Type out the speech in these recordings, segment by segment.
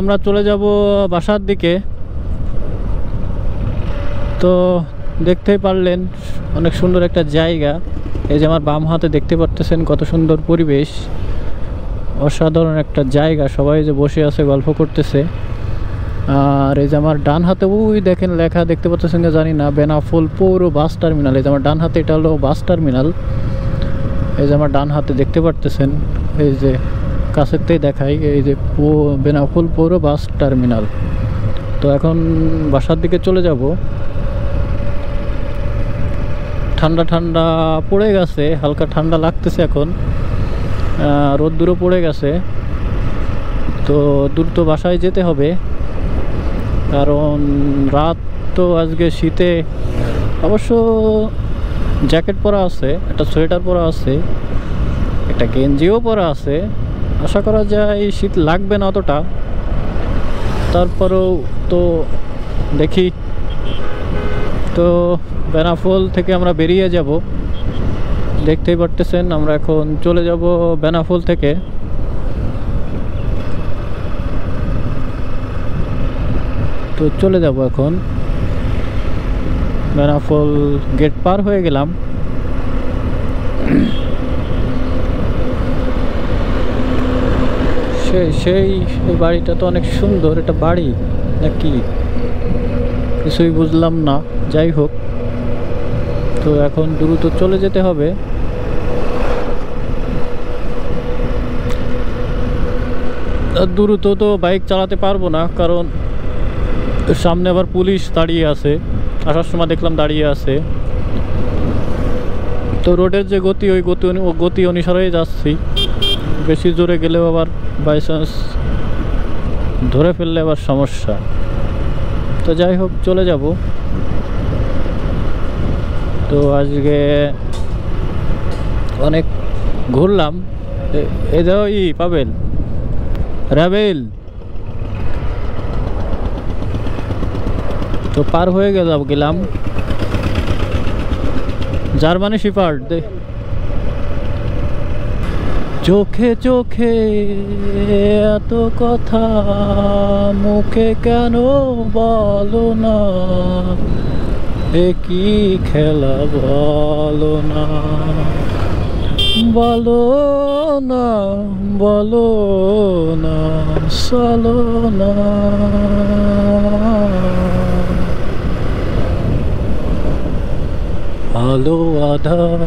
আমরা চলে যাব বাসার দিকে। তো দেখতেই পারলেন অনেক সুন্দর একটা জায়গা। এই যে আমার বাম হাতে দেখতে পারতেছেন কত সুন্দর পরিবেশ, অসাধারণ একটা জায়গা। সবাই যে বসে আছে গল্প করতেছে। আর এই যে আমার ডান হাতে ওই দেখেন লেখা দেখতে পাচ্ছেন যে জানি না, বেনাপোল পৌর বাস টার্মিনাল। এই যে আমার ডান হাতে এটা হলো বাস টার্মিনাল। এই যে আমার ডান হাতে দেখতে পারতেছেন, এই যে কাছেতেই দেখাই, এই যে বেনাপোল পৌর বাস টার্মিনাল। তো এখন বাসার দিকে চলে যাব। ঠান্ডা ঠান্ডা পড়ে গেছে, হালকা ঠান্ডা লাগতেছে এখন, রোদ্দুরও পড়ে গেছে। তো দ্রুত বাসায় যেতে হবে, কারণ রাত তো আজকে শীতে। অবশ্য জ্যাকেট পরা আছে, একটা সোয়েটার পরা আছে, একটা গেঞ্জিও পরা আছে। আশা করা যায় শীত লাগবে না অতটা। তারপরেও তো দেখি। তো বেনাপোল থেকে আমরা বেরিয়ে যাব, দেখতেই পারতেছেন। আমরা এখন চলে যাব বেনাপোল থেকে। তো চলে যাব এখন, বেনাপোল গেট পার হয়ে গেলাম। সেই বাড়িটা তো অনেক সুন্দর। এটা বাড়ি নাকি কিছুই বুঝলাম না, যাই হোক। তো এখন দ্রুত চলে যেতে হবে। দ্রুত তো বাইক চালাতে পারবো না, কারণ সামনে আবার পুলিশ দাঁড়িয়ে আছে। আসার সময় দেখলাম দাঁড়িয়ে আছে। তো রোডের যে গতি, ওই গতি অনুসারেই যাচ্ছি। বেশি জোরে গেলেও আবার বাই চান্স ধরে ফেললে আবার সমস্যা। তো যাই হোক, চলে যাব। তো আজকে অনেক ঘুরলাম। এই যাও পাবেল রাবেল। তো পার হয়ে গেলাম জার্মানি শিপার্ড। চোখে চোখে এত কথা মুখে কেন বলো না, এ কি খেলা বলো না, বলো না, বলো না, চলো না। আলো আধার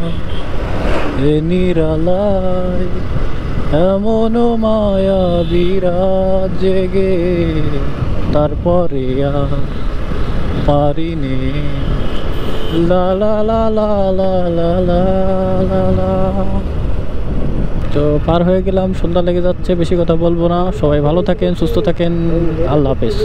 এ নিরালায় এমন মায়া বিরাজ জেগে, তারপরে আর পারিনি। লা লা লা লা লা লা লা লা লা। তো পার হয়ে গেলাম, সন্ধ্যা লেগে যাচ্ছে। বেশি কথা বলবো না। সবাই ভালো থাকেন, সুস্থ থাকেন। আল্লাহ হাফেজ।